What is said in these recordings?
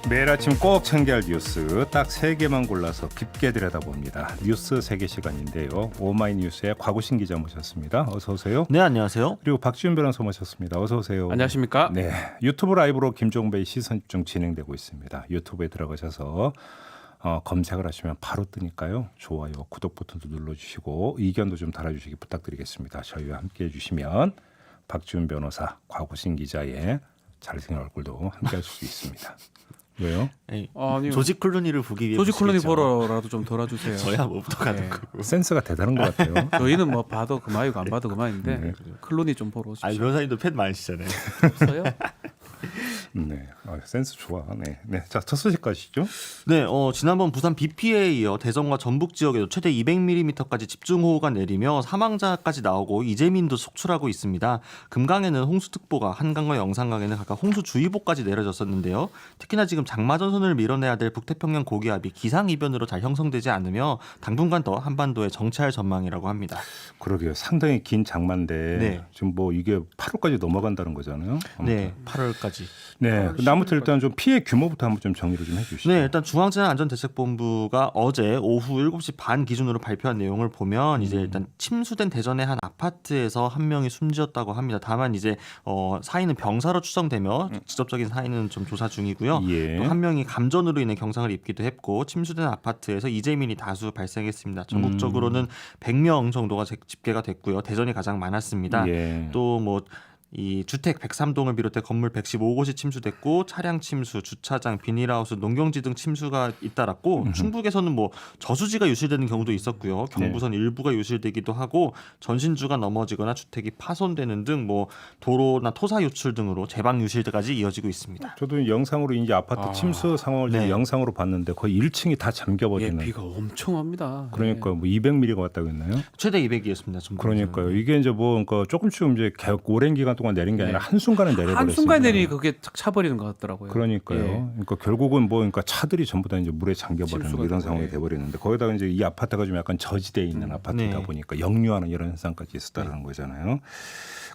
매일 아침 꼭 챙겨야 할 뉴스 딱 3개만 골라서 깊게 들여다봅니다. 뉴스 3개 시간인데요. 오마이뉴스의 곽우신 기자 모셨습니다. 어서 오세요. 네, 안녕하세요. 그리고 박지훈 변호사 모셨습니다. 어서 오세요. 안녕하십니까? 네, 유튜브 라이브로 김종배의 시선집중 진행되고 있습니다. 유튜브에 들어가셔서 검색을 하시면 바로 뜨니까요. 좋아요, 구독 버튼도 눌러주시고 의견도 좀 달아주시기 부탁드리겠습니다. 저희와 함께해 주시면 박지훈 변호사, 곽우신 기자의 잘생긴 얼굴도 함께할 수 있습니다. 왜요? 네, 아니, 조지 클루니를 보기 위해 조지 클루니 보시겠죠. 보러라도 좀 돌아주세요. 저야 뭐부터 가는 네. 거고. 센스가 대단한 것 같아요. 저희는 뭐 봐도 그만이고 안 봐도 그만인데 네. 클루니 좀 보러 오십시오. 아니 변호사님도 팬 많으시잖아요. 없어요? 네, 센스 좋아. 네. 자, 첫 소식 가시죠. 네, 지난번 부산 비피에 이어 대전과 전북 지역에도 최대 200mm까지 집중호우가 내리며 사망자까지 나오고 이재민도 속출하고 있습니다. 금강에는 홍수특보가, 한강과 영산강에는 각각 홍수주의보까지 내려졌었는데요. 특히나 지금 장마전선을 밀어내야 될 북태평양 고기압이 기상이변으로 잘 형성되지 않으며 당분간 더 한반도에 정체할 전망이라고 합니다. 그러게요. 상당히 긴 장마인데 네. 지금 뭐 이게 8월까지 넘어간다는 거잖아요. 네, 8월까지. 네. 아무튼 일단 좀 피해 규모부터 한번 좀 정리를 좀 해주시죠. 네, 일단 중앙재난안전대책본부가 어제 오후 7시 반 기준으로 발표한 내용을 보면 이제 일단 침수된 대전의 한 아파트에서 한 명이 숨지었다고 합니다. 다만 이제 사인은 병사로 추정되며 직접적인 사인은 좀 조사 중이고요. 예. 또 한 명이 감전으로 인해 경상을 입기도 했고 침수된 아파트에서 이재민이 다수 발생했습니다. 전국적으로는 100명 정도가 집계가 됐고요. 대전이 가장 많았습니다. 예. 또 뭐 이 주택 103동을 비롯해 건물 115곳이 침수됐고 차량 침수, 주차장, 비닐하우스, 농경지 등 침수가 잇따랐고 충북에서는 뭐 저수지가 유실되는 경우도 있었고요. 경부선 일부가 유실되기도 하고 전신주가 넘어지거나 주택이 파손되는 등 뭐 도로나 토사 유출 등으로 제방 유실까지 이어지고 있습니다. 저도 영상으로 이제 아파트 침수 상황을 네. 영상으로 봤는데 거의 1층이 다 예, 잠겨버리는. 비가 엄청 합니다. 그러니까 뭐 200mm가 왔다고 했나요? 최대 200이었습니다. 그러니까요. 이게 이제 뭐 그러니까 조금씩 이제 오랜 기간 동안 내린 게 아니라 네. 한 순간에 내려버렸어요. 한 순간 내리 그게 착 차버리는 것 같더라고요. 그러니까요. 예. 그러니까 결국은 뭐 그러니까 차들이 전부 다 이제 물에 잠겨버리는 침수가 이런 되고, 상황이 예. 돼버리는데 거기다가 이제 이 아파트가 좀 약간 저지대에 있는 아파트다 네. 보니까 역류하는 이런 현상까지 있었다는 거잖아요.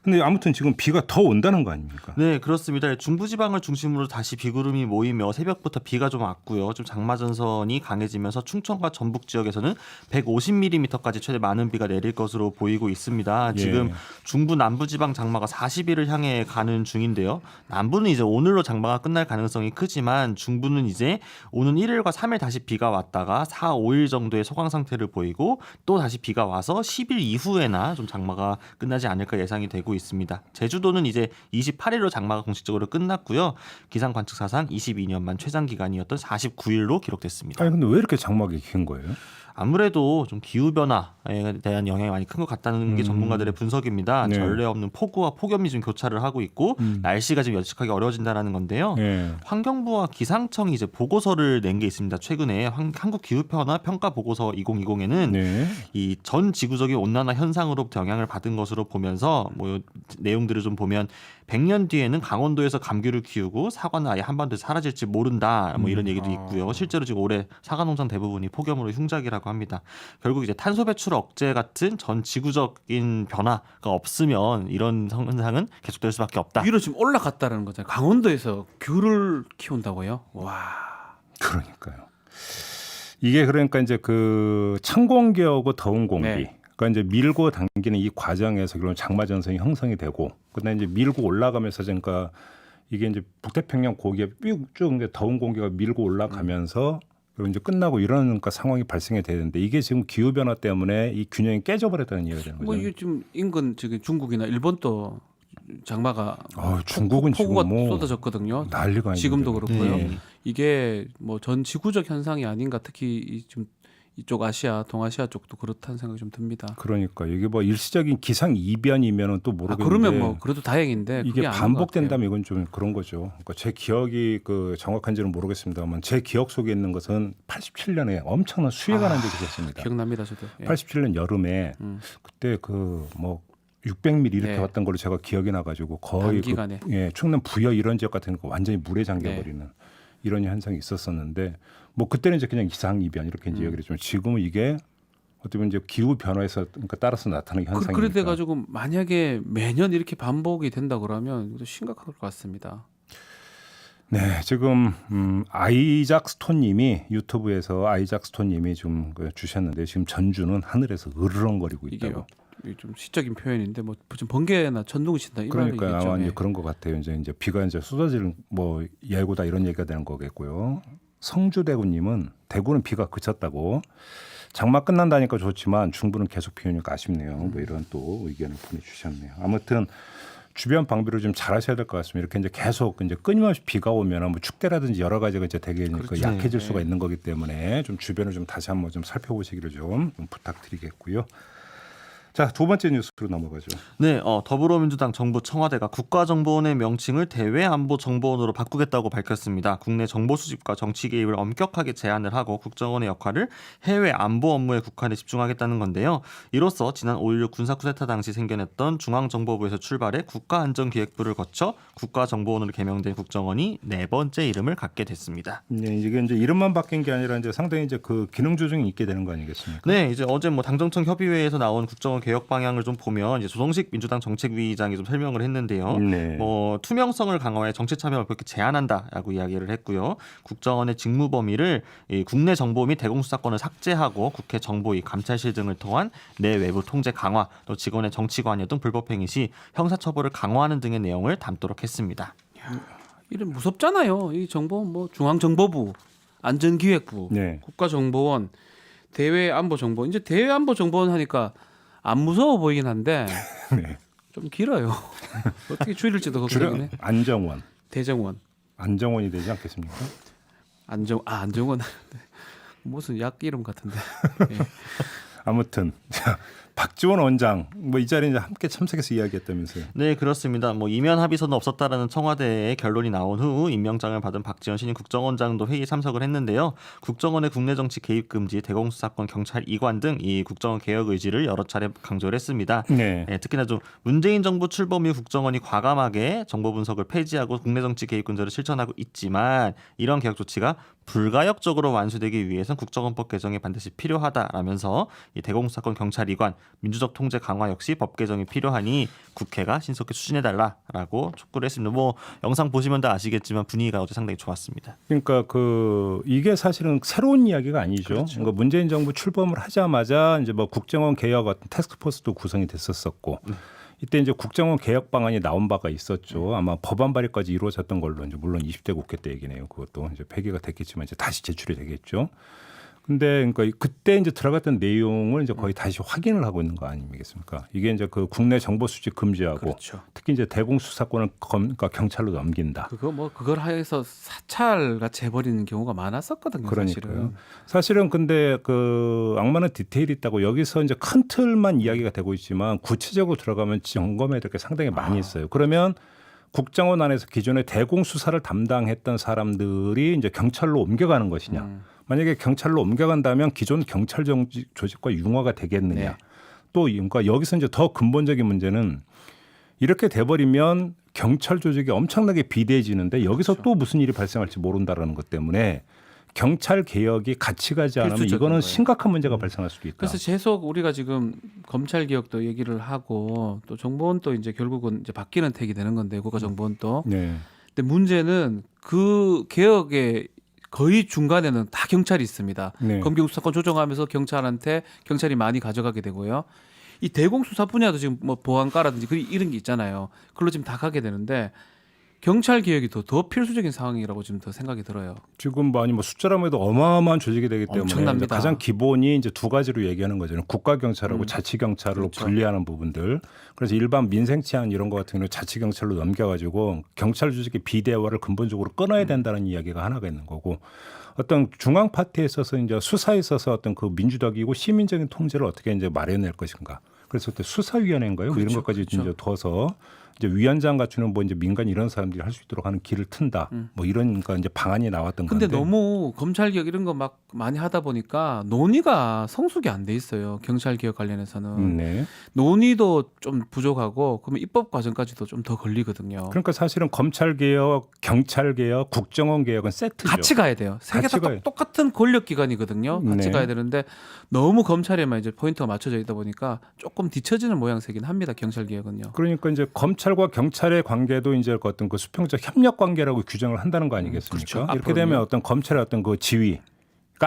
근데 아무튼 지금 비가 더 온다는 거 아닙니까? 네, 그렇습니다. 중부지방을 중심으로 다시 비구름이 모이며 새벽부터 비가 좀 왔고요. 좀 장마전선이 강해지면서 충청과 전북 지역에서는 150mm까지 최대 많은 비가 내릴 것으로 보이고 있습니다. 지금 예. 중부 남부지방 장마가 40일을 향해 가는 중인데요. 남부는 이제 오늘로 장마가 끝날 가능성이 크지만 중부는 이제 오는 1일과 3일 다시 비가 왔다가 4, 5일 정도의 소강 상태를 보이고 또 다시 비가 와서 10일 이후에나 좀 장마가 끝나지 않을까 예상이 되고 있습니다. 제주도는 이제 28일로 장마가 공식적으로 끝났고요. 기상 관측 사상 22년 만 최장 기간이었던 49일로 기록됐습니다. 아니 근데 왜 이렇게 장마가 긴 거예요? 아무래도 좀 기후 변화에 대한 영향이 많이 큰 것 같다는 게 전문가들의 분석입니다. 네. 전례 없는 폭우와 폭염이 좀 교차를 하고 있고 날씨가 좀 예측하기 어려워진다는 건데요. 예. 환경부와 기상청이 이제 보고서를 낸 게 있습니다. 최근에 한국 기후 변화 평가 보고서 2020에는 네. 이 전 지구적인 온난화 현상으로부터 영향을 받은 것으로 보면서 뭐 내용들을 좀 보면 100년 뒤에는 강원도에서 감귤을 키우고 사과는 아예 한반도에 사라질지 모른다. 뭐 이런 얘기도 있고요. 실제로 지금 올해 사과 농장 대부분이 폭염으로 흉작이라고 합니다. 결국 이제 탄소 배출 억제 같은 전 지구적인 변화가 없으면 이런 현상은 계속될 수밖에 없다. 위로 지금 올라갔다는 거잖아요. 강원도에서 귤을 키운다고요? 와. 그러니까요. 이게 그러니까 이제 그 찬 공기하고 더운 공기. 네. 그러니까 이제 밀고 당기는 이 과정에서 그런 장마 전선이 형성이 되고, 그다음에 이제 밀고 올라가면서 그러니까 이게 이제 북태평양 고기에 쭉 더운 공기가 밀고 올라가면서 그리고 이제 끝나고 이런 그러니까 상황이 발생이 되는데 이게 지금 기후 변화 때문에 이 균형이 깨져버렸다는 얘기가 되는 거죠. 뭐 이게 지금 인근 저기 중국이나 일본도 장마가 중국은 폭우가 지금 뭐 쏟아졌거든요. 난리가 지금도 아닌데. 그렇고요. 네. 이게 뭐 전 지구적 현상이 아닌가. 특히 좀 이쪽 아시아, 동아시아 쪽도 그렇다는 생각이 좀 듭니다. 그러니까 이게 뭐 일시적인 기상 이변이면은 또 모르겠는데 그러면 뭐 그래도 다행인데 이게 그게 아닌 것 반복된다면 같아요. 이건 좀 그런 거죠. 그러니까 제 기억이 그 정확한지는 모르겠습니다만 제 기억 속에 있는 것은 87년에 엄청난 수해가 난 적이 있었습니다. 기억납니다, 저도. 예. 87년 여름에 그때 그 뭐 600mm 이렇게 네. 왔던 걸로 제가 기억이 나가지고 거의 단기간에. 충남 부여 이런 지역 같은 거 완전히 물에 잠겨버리는 이런 현상이 있었었는데 뭐 그때는 이제 그냥 기상 이변 이렇게 이제 얘기를 했지만 지금은 이게 어떻게 보면 이제 기후 변화에서 그러니까 따라서 나타나는 현상이니까. 그래 돼 가지고 만약에 매년 이렇게 반복이 된다 그러면 이것도 심각할 것 같습니다. 네, 지금 아이작 스톤님이 유튜브에서 아이작 스톤님이 좀 주셨는데 지금 전주는 하늘에서 으르렁거리고 있다고. 이게요. 이게 좀 시적인 표현인데 뭐 좀 번개나 천둥이 친다 이 그러니까 말이겠죠. 아마 예. 이제 그런 것 같아요. 이제 비가 이제 쏟아지는 뭐 예고다 이런 얘기가 되는 거겠고요. 성주대구님은 대구는 비가 그쳤다고. 장마 끝난다니까 좋지만 중부는 계속 비 오니까 아쉽네요. 뭐 이런 또 의견을 보내주셨네요. 아무튼 주변 방비를 좀 잘하셔야 될 것 같습니다. 이렇게 이제 계속 이제 끊임없이 비가 오면 뭐 축대라든지 여러 가지가 이제 되게 그렇죠. 약해질 네. 수가 있는 거기 때문에 좀 주변을 좀 다시 한번 좀 살펴보시기를 좀 부탁드리겠고요. 자, 두 번째 뉴스로 넘어가죠. 네, 더불어민주당 정부 청와대가 국가정보원의 명칭을 대외안보정보원으로 바꾸겠다고 밝혔습니다. 국내 정보 수집과 정치 개입을 엄격하게 제한을 하고 국정원의 역할을 해외 안보 업무에 국한에 집중하겠다는 건데요. 이로써 지난 5.16 군사쿠데타 당시 생겨났던 중앙정보부에서 출발해 국가안전기획부를 거쳐 국가정보원으로 개명된 국정원이 네 번째 이름을 갖게 됐습니다. 네, 이게 이제 이름만 바뀐 게 아니라 이제 상당히 이제 그 기능 조정이 있게 되는 거 아니겠습니까? 네, 이제 어제 뭐 당정청 협의회에서 나온 국정원 개혁 방향을 좀 보면 이제 조성식 민주당 정책위의장이 좀 설명을 했는데요. 네. 뭐 투명성을 강화해 정치 참여를 그렇게 제한한다라고 이야기를 했고요. 국정원의 직무 범위를 이 국내 정보 및 대공수사권을 삭제하고 국회 정보위, 감찰실 등을 통한 내 외부 통제 강화, 또 직원의 정치 관여 등 불법 행위 시 형사처벌을 강화하는 등의 내용을 담도록 했습니다. 이름 무섭잖아요. 이 정보 뭐 중앙정보부, 안전기획부, 네. 국가정보원, 대외안보정보. 이제 대외안보정보원 하니까 안 무서워 보이긴 한데 네. 좀 길어요. 어떻게 줄일지도 줄여 걱정이네. 안정원. 대정원, 안정원이 되지 않겠습니까? 안정원 무슨 약 이름 같은데. 예. 아무튼 자, 박지원 원장 뭐 이 자리에 이제 함께 참석해서 이야기했다면서요. 네, 그렇습니다. 뭐 이면 합의서는 없었다라는 청와대의 결론이 나온 후 임명장을 받은 박지원 신임 국정원장도 회의에 참석을 했는데요. 국정원의 국내 정치 개입 금지, 대공수사권, 경찰 이관 등 이 국정원 개혁 의지를 여러 차례 강조를 했습니다. 네. 특히나 좀 문재인 정부 출범 이후 국정원이 과감하게 정보 분석을 폐지하고 국내 정치 개입 근절을 실천하고 있지만 이런 개혁 조치가 불가역적으로 완수되기 위해선 국정원법 개정이 반드시 필요하다라면서 이 대공수사권, 경찰 이관, 민주적 통제 강화 역시 법 개정이 필요하니 국회가 신속히 추진해달라라고 촉구를 했습니다. 뭐 영상 보시면 다 아시겠지만 분위기가 어제 상당히 좋았습니다. 그러니까 이게 사실은 새로운 이야기가 아니죠. 그렇죠. 그러니까 문재인 정부 출범을 하자마자 이제 뭐 국정원 개혁 같은 태스크포스도 구성이 됐었었고 이때 이제 국정원 개혁 방안이 나온 바가 있었죠. 아마 법안 발의까지 이루어졌던 걸로 이제 물론 20대 국회 때 얘기네요. 그것도 이제 폐기가 됐겠지만 이제 다시 제출이 되겠죠. 근데 그러니까 그때 이제 들어갔던 내용을 이제 거의 다시 확인을 하고 있는 거 아니겠습니까? 이게 이제 그 국내 정보 수집 금지하고 그렇죠. 특히 이제 대공수사권을 그러니까 경찰로 넘긴다. 그걸 하여서 사찰같이 해버리는 경우가 많았었거든요. 그러니까요. 사실은 근데 그 악마는 디테일이 있다고 여기서 이제 큰 틀만 이야기가 되고 있지만 구체적으로 들어가면 점검해야 될 게 상당히 많이 있어요. 그러면 국정원 안에서 기존에 대공수사를 담당했던 사람들이 이제 경찰로 옮겨가는 것이냐. 만약에 경찰로 옮겨간다면 기존 경찰 조직과 융화가 되겠느냐. 네. 또 그러니까 여기서 이제 더 근본적인 문제는 이렇게 돼버리면 경찰 조직이 엄청나게 비대해지는데 여기서 그렇죠. 또 무슨 일이 발생할지 모른다라는 것 때문에 경찰 개혁이 같이 가지 않으면 필수적인 이거는 거예요. 심각한 문제가 발생할 수도 있다. 그래서 계속 우리가 지금 검찰 개혁도 얘기를 하고 또 정보원도 이제 결국은 이제 바뀌는 택이 되는 건데 국가정보원도. 네. 근데 문제는 그 개혁의 거의 중간에는 다 경찰이 있습니다. 네. 검경 수사권 조정하면서 경찰이 많이 가져가게 되고요. 이 대공수사 분야도 지금 뭐 보안과라든지 이런 게 있잖아요. 그걸로 지금 다 가게 되는데 경찰 개혁이 더 필수적인 상황이라고 지금 더 생각이 들어요. 지금 많이 뭐 숫자로 해도 어마어마한 조직이 되기 때문에 엄청납니다. 이제 가장 기본이 이제 두 가지로 얘기하는 거죠. 국가경찰하고 자치경찰로 그렇죠. 분리하는 부분들. 그래서 일반 민생 치안 이런 거 같은 경우는 자치경찰로 넘겨가지고 경찰 조직의 비대화를 근본적으로 끊어야 된다는 이야기가 하나가 있는 거고 어떤 중앙 파트에 있어서 이제 수사에 있어서 어떤 그 민주적이고 시민적인 통제를 어떻게 이제 마련할 것인가. 그래서 그때 수사위원회인가요? 뭐 이런 그렇죠, 것까지 그렇죠. 이제 둬서 이제 위원장 갖추는 뭐 이제 민간 이런 사람들이 할 수 있도록 하는 길을 튼다. 뭐 이런 그러니까 이제 방안이 나왔던 근데 건데. 너무 검찰 개혁 이런 거 막 많이 하다 보니까 논의가 성숙이 안 돼 있어요. 경찰 개혁 관련해서는 네. 논의도 좀 부족하고 그러면 입법 과정까지도 좀 더 걸리거든요. 그러니까 사실은 검찰 개혁, 경찰 개혁, 국정원 개혁은 세트죠. 같이 가야 돼요. 세 개 같이 다 가야 똑같은 권력 기관이거든요. 같이 네. 가야 되는데 너무 검찰에만 이제 포인트가 맞춰져 있다 보니까 조금 뒤처지는 모양새긴 합니다. 경찰 개혁은요. 그러니까 이제 검찰 검찰과 경찰의 관계도 이제 그 어떤 그 수평적 협력 관계라고 규정을 한다는 거 아니겠습니까? 그렇죠. 이렇게 되면 어떤 검찰의 어떤 그 지위가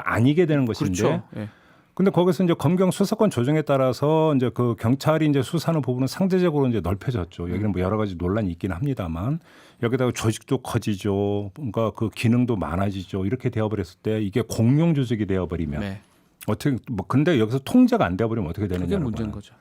아니게 되는 것인데. 그렇죠. 예. 근데 거기서 이제 검경 수사권 조정에 따라서 이제 그 경찰이 이제 수사하는 부분은 상대적으로 이제 넓혀졌죠. 여기는 뭐 여러 가지 논란이 있긴 합니다만 여기다가 조직도 커지죠. 그러니까 그 기능도 많아지죠. 이렇게 되어버렸을 때 이게 공룡 조직이 되어버리면 네. 어떻게 뭐 근데 여기서 통제가 안 되어버리면 어떻게 그게 되느냐는 문제인 거는. 거죠.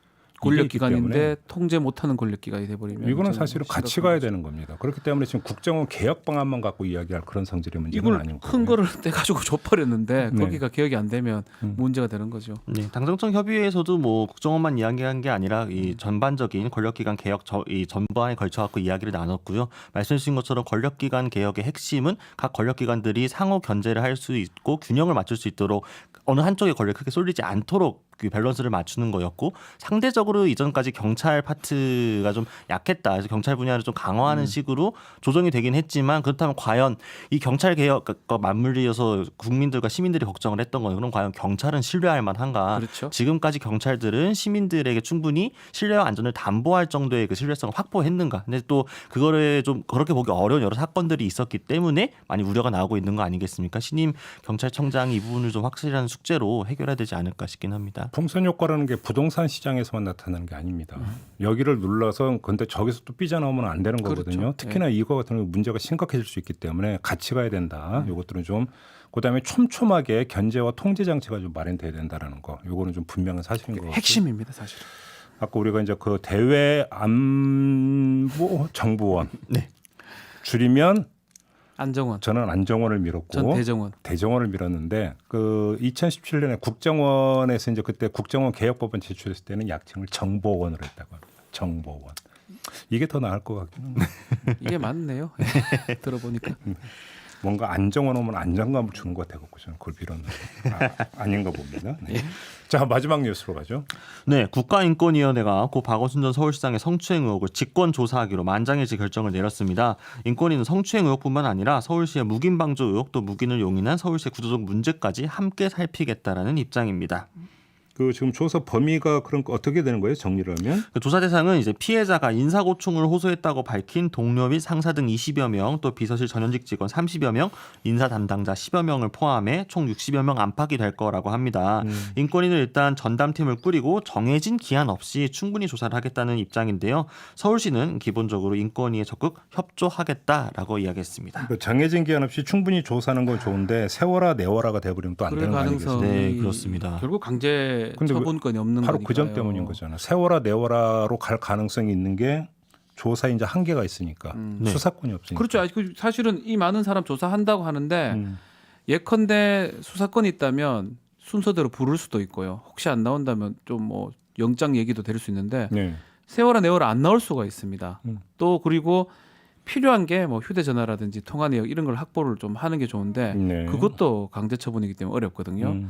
권력 이겼기 기관인데 때문에 통제 못하는 권력 기관이 돼버리면 이거는 저는 사실은 같이 심각한 가야 거죠. 되는 겁니다. 그렇기 때문에 지금 국정원 개혁 방안만 갖고 이야기할 그런 성질의 문제는 이걸 아닌 큰 거고요. 거를 떼가지고 줘버렸는데 네. 거기가 개혁이 안 되면 문제가 되는 거죠. 네, 당정청 협의회에서도 뭐 국정원만 이야기한 게 아니라 이 전반적인 권력기관 개혁 이 전반에 걸쳐 갖고 이야기를 나눴고요. 말씀해 주신 것처럼 권력기관 개혁의 핵심은 각 권력기관들이 상호 견제를 할 수 있고 균형을 맞출 수 있도록 어느 한쪽의 권력이 크게 쏠리지 않도록 그 밸런스를 맞추는 거였고 상대적으로 이전까지 경찰 파트가 좀 약했다. 그래서 경찰 분야를 좀 강화하는 식으로 조정이 되긴 했지만 그렇다면 과연 이 경찰 개혁과 맞물려서 국민들과 시민들이 걱정을 했던 거예요. 그럼 과연 경찰은 신뢰할 만한가? 그렇죠. 지금까지 경찰들은 시민들에게 충분히 신뢰와 안전을 담보할 정도의 그 신뢰성을 확보했는가? 근데 또 그거를 좀 그렇게 보기 어려운 여러 사건들이 있었기 때문에 많이 우려가 나오고 있는 거 아니겠습니까? 신임 경찰청장이 이 부분을 좀 확실한 숙제로 해결해야 되지 않을까 싶긴 합니다. 풍선 효과라는 게 부동산 시장에서만 나타나는 게 아닙니다. 여기를 눌러서 근데 저기서 또 삐져나오면 안 되는 거거든요. 그렇죠. 특히나 이거 같은 경우 문제가 심각해질 수 있기 때문에 같이 가야 된다. 이것들은 좀 그다음에 촘촘하게 견제와 통제 장치가 좀 마련돼야 된다라는 거. 요거는 좀 분명한 사실인 것 같고. 핵심입니다, 사실. 아까 우리가 이제 그 대외 안보 정보원 네. 줄이면 안정원, 저는 안정원을 밀었고 전 대정원. 대정원을 밀었는데 그 2017년에 국정원에서 이제 그때 국정원 개혁법안 제출했을 때는 약칭을 정보원으로 했다고 합니다. 정보원. 이게 더 나을 것 같긴 합니다. 이게 맞네요. 들어보니까. 뭔가 안정원 오면 안정감을 주는 것 같아서 저는 그걸 밀었는데 아닌가 봅니다. 네. 자 마지막 뉴스로 가죠. 네, 국가인권위원회가 고 박원순 전 서울시장의 성추행 의혹을 직권 조사하기로 만장일치 결정을 내렸습니다. 인권위는 성추행 의혹뿐만 아니라 서울시의 묵인 방조 의혹 또 묵인을 용인한 서울시의 구조적 문제까지 함께 살피겠다라는 입장입니다. 그 지금 조사 범위가 그런 거 어떻게 되는 거예요? 정리를 하면 그 조사 대상은 이제 피해자가 인사고충을 호소했다고 밝힌 동료 및 상사 등 20여 명, 또 비서실 전현직 직원 30여 명, 인사 담당자 10여 명을 포함해 총 60여 명 안팎이 될 거라고 합니다. 인권위는 일단 전담팀을 꾸리고 정해진 기한 없이 충분히 조사를 하겠다는 입장인데요. 서울시는 기본적으로 인권위에 적극 협조하겠다라고 이야기했습니다. 그 정해진 기한 없이 충분히 조사하는 건 좋은데 세워라 내워라가 돼버리면 또 안 그럴 되는 거 아니겠습니까? 가능성이 네, 그렇습니다. 결국 강제 근데 처분권이 없는 바로 거니까요. 그 점 때문인 거잖아요. 세워라 내워라로 갈 가능성이 있는 게 조사에 이제 한계가 있으니까 네. 수사권이 없으니까. 그렇죠. 아니, 사실은 이 많은 사람 조사한다고 하는데 예컨대 수사권이 있다면 순서대로 부를 수도 있고요. 혹시 안 나온다면 좀 뭐 영장 얘기도 될 수 있는데 네. 세월아 내월아 안 나올 수가 있습니다. 또 그리고 필요한 게 뭐 휴대전화라든지 통화 내역 이런 걸 확보를 좀 하는 게 좋은데 네. 그것도 강제 처분이기 때문에 어렵거든요.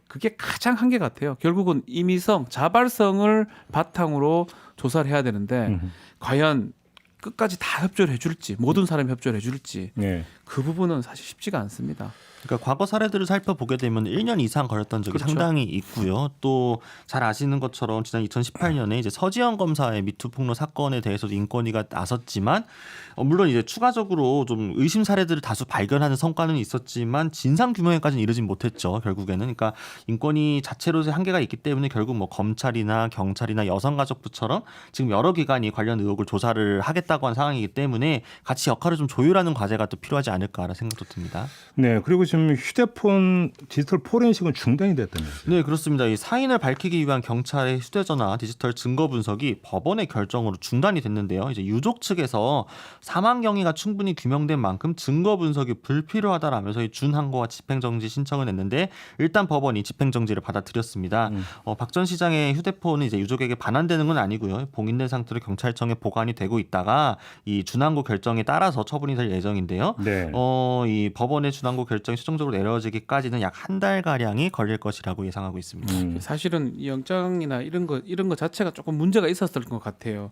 그게 가장 한계 같아요. 결국은 임의성, 자발성을 바탕으로 조사를 해야 되는데 과연 끝까지 다 협조를 해줄지 모든 사람이 협조를 해줄지 네. 그 부분은 사실 쉽지가 않습니다. 그러니까 과거 사례들을 살펴보게 되면 1년 이상 걸렸던 적이 그렇죠. 상당히 있고요. 또 잘 아시는 것처럼 지난 2018년에 이제 서지현 검사의 미투 폭로 사건에 대해서도 인권위가 나섰지만 물론 이제 추가적으로 좀 의심 사례들을 다수 발견하는 성과는 있었지만 진상 규명에까지는 이르진 못했죠. 결국에는 그러니까 인권위 자체로서의 한계가 있기 때문에 결국 뭐 검찰이나 경찰이나 여성가족부처럼 지금 여러 기관이 관련 의혹을 조사를 하겠다고 한 상황이기 때문에 같이 역할을 좀 조율하는 과제가 또 필요하지 않을까라는 생각도 듭니다. 네. 그리고 지금 휴대폰 디지털 포렌식은 중단이 됐다면서요. 네, 그렇습니다. 이 사인을 밝히기 위한 경찰의 휴대전화 디지털 증거 분석이 법원의 결정으로 중단이 됐는데요. 이제 유족 측에서 사망 경위가 충분히 규명된 만큼 증거 분석이 불필요하다라면서 이 준항고와 집행정지 신청을 냈는데 일단 법원이 집행정지를 받아들였습니다. 박 전 시장의 휴대폰은 이제 유족에게 반환되는 건 아니고요. 봉인된 상태로 경찰청에 보관이 되고 있다가 이 준항고 결정에 따라서 처분이 될 예정인데요. 네. 이 법원의 준항고 결정이 최종적으로 내려지기까지는 약 한 달 가량이 걸릴 것이라고 예상하고 있습니다. 사실은 이 영장이나 이런 거 자체가 조금 문제가 있었을 것 같아요.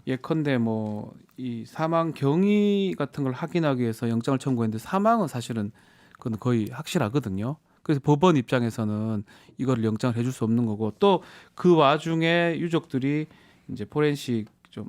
예컨대 뭐 이 사망 경위 같은 걸 확인하기 위해서 영장을 청구했는데 사망은 사실은 그건 거의 확실하거든요. 그래서 법원 입장에서는 이거를 영장을 해줄 수 없는 거고 또 그 와중에 유족들이 이제 포렌식 좀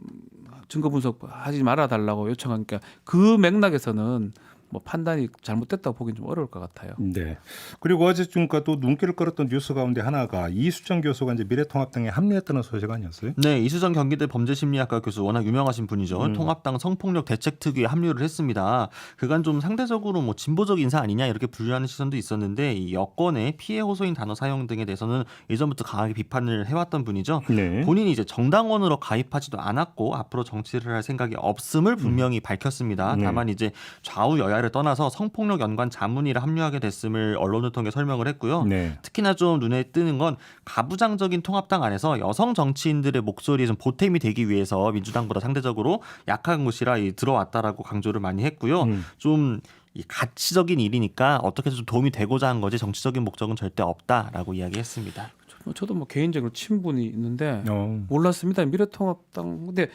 증거 분석하지 말아 달라고 요청하니까 그 맥락에서는 뭐 판단이 잘못됐다고 보기는 좀 어려울 것 같아요. 네. 그리고 어제 중과 또 눈길을 끌었던 뉴스 가운데 하나가 이수정 교수가 이제 미래통합당에 합류했다는 소식 아니었어요? 네, 이수정 경기대 범죄심리학과 교수 워낙 유명하신 분이죠. 통합당 성폭력 대책특위에 합류를 했습니다. 그간 좀 상대적으로 뭐 진보적 인사 아니냐 이렇게 분류하는 시선도 있었는데 이 여권의 피해 호소인 단어 사용 등에 대해서는 예전부터 강하게 비판을 해왔던 분이죠. 네. 본인이 이제 정당원으로 가입하지도 않았고 앞으로 정치를 할 생각이 없음을 분명히 밝혔습니다. 네. 다만 이제 좌우 여야를 떠나서 성폭력 연관 자문위를 합류하게 됐음을 언론을 통해 설명을 했고요. 네. 특히나 좀 눈에 띄는 건 가부장적인 통합당 안에서 여성 정치인들의 목소리에 좀 보탬이 되기 위해서 민주당보다 상대적으로 약한 곳이라 들어왔다라고 강조를 많이 했고요. 좀 이 가치적인 일이니까 어떻게든 좀 도움이 되고자 한 거지 정치적인 목적은 절대 없다라고 이야기했습니다. 저도 뭐 개인적으로 친분이 있는데 어. 몰랐습니다. 미래통합당 근데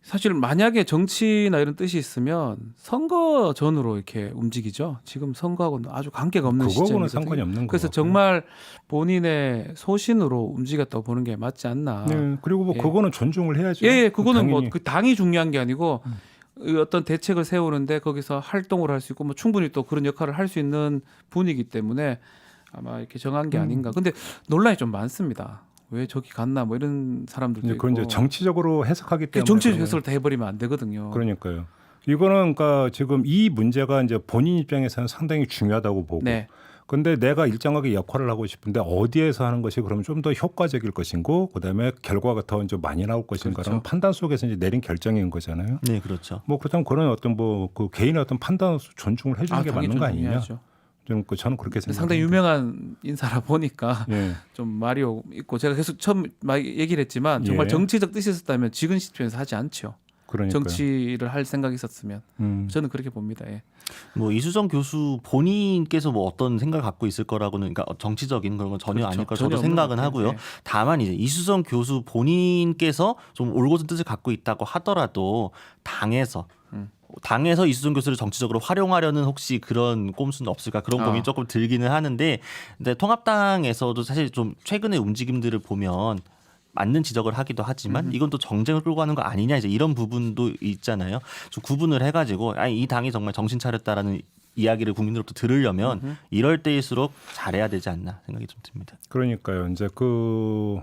사실 만약에 정치나 이런 뜻이 있으면 선거 전으로 이렇게 움직이죠. 지금 선거하고는 아주 관계가 없는 그거하고는 시점이거든요. 상관이 없는 그래서 거고. 정말 본인의 소신으로 움직였다고 보는 게 맞지 않나. 네. 그리고 뭐 예. 그거는 존중을 해야죠. 예, 그거는 당연히. 뭐 그 당이 중요한 게 아니고 이 어떤 대책을 세우는데 거기서 활동을 할 수 있고 뭐 충분히 또 그런 역할을 할 수 있는 분이기 때문에 아마 이렇게 정한 게 아닌가. 근데 논란이 좀 많습니다. 왜 저기 갔나 뭐 이런 사람들도 이제 있고. 그건 이제 정치적으로 해석하기 때문에 정치적 해석을 다 해버리면 안 되거든요. 그러니까요. 이거는 그러니까 지금 이 문제가 이제 본인 입장에서는 상당히 중요하다고 보고. 네. 근데 내가 일정하게 역할을 하고 싶은데 어디에서 하는 것이 그러면 좀 더 효과적일 것인고 그다음에 결과가 더 이제 많이 나올 것인가라는 그렇죠. 판단 속에서 이제 내린 결정인 거잖아요. 네, 그렇죠. 뭐 그렇다면 그런 어떤 뭐 그 개인의 어떤 판단 존중을 해주는 게 당연히 맞는 거 아니냐? 존중해야죠. 좀 저는 그렇게 근데 생각합니다. 상당히 유명한 인사라 보니까 예. 좀 말이 있고 제가 계속 처음 막 얘기를 했지만 정말 예. 정치적 뜻이 있었다면 지금 시점에서 하지 않죠. 그러니까요. 정치를 할 생각이 있었으면 저는 그렇게 봅니다. 예. 뭐 이수정 교수 본인께서 뭐 어떤 생각을 갖고 있을 거라고는 그러니까 정치적인 그런 건 전혀 그렇죠. 아닐 거라 전혀 저도 없는 생각은 것 같아요. 하고요. 네. 다만 이제 이수정 교수 본인께서 좀 올곧은 뜻을 갖고 있다고 하더라도 당에서 이수정 교수를 정치적으로 활용하려는 혹시 그런 꼼수는 없을까 그런 고민이 조금 들기는 하는데 근데 통합당에서도 사실 좀 최근의 움직임들을 보면 맞는 지적을 하기도 하지만 이건 또 정쟁을 끌고 가는 거 아니냐 이제 이런 부분도 있잖아요. 좀 구분을 해가지고 아니 이 당이 정말 정신 차렸다라는 이야기를 국민으로부터 들으려면 이럴 때일수록 잘해야 되지 않나 생각이 좀 듭니다. 그러니까요. 이제 그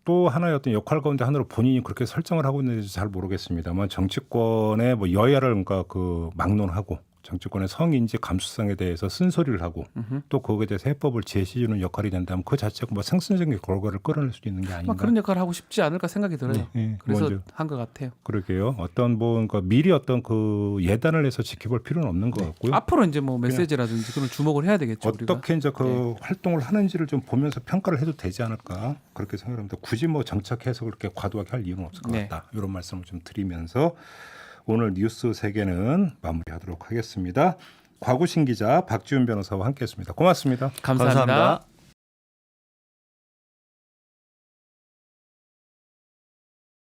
또 하나의 어떤 역할 가운데 하나로 본인이 그렇게 설정을 하고 있는지 잘 모르겠습니다만 정치권의 뭐 여야를 그러니까 그 막론하고 정치권의 성인지 감수성에 대해서 쓴소리를 하고 또 거기에 대해서 해법을 제시해주는 역할이 된다면 그 자체가 뭐 생산적인 결과를 끌어낼 수 있는 게 아닌가. 그런 역할을 하고 싶지 않을까 생각이 들어요. 네, 그래서 먼저. 한 것 같아요. 그러게요. 어떤 뭐 그러니까 미리 어떤 그 예단을 해서 지켜볼 필요는 없는 것 같고요. 앞으로 이제 뭐 메시지라든지 그런 주목을 해야 되겠죠. 우리가. 어떻게 이제 그 활동을 하는지를 좀 보면서 평가를 해도 되지 않을까 그렇게 생각합니다. 굳이 뭐 정착해서 그렇게 과도하게 할 이유는 없을 것 네. 같다. 이런 말씀을 좀 드리면서 오늘 뉴스 세계는 마무리하도록 하겠습니다. 곽우신 기자, 박지훈 변호사와 함께했습니다. 고맙습니다. 감사합니다.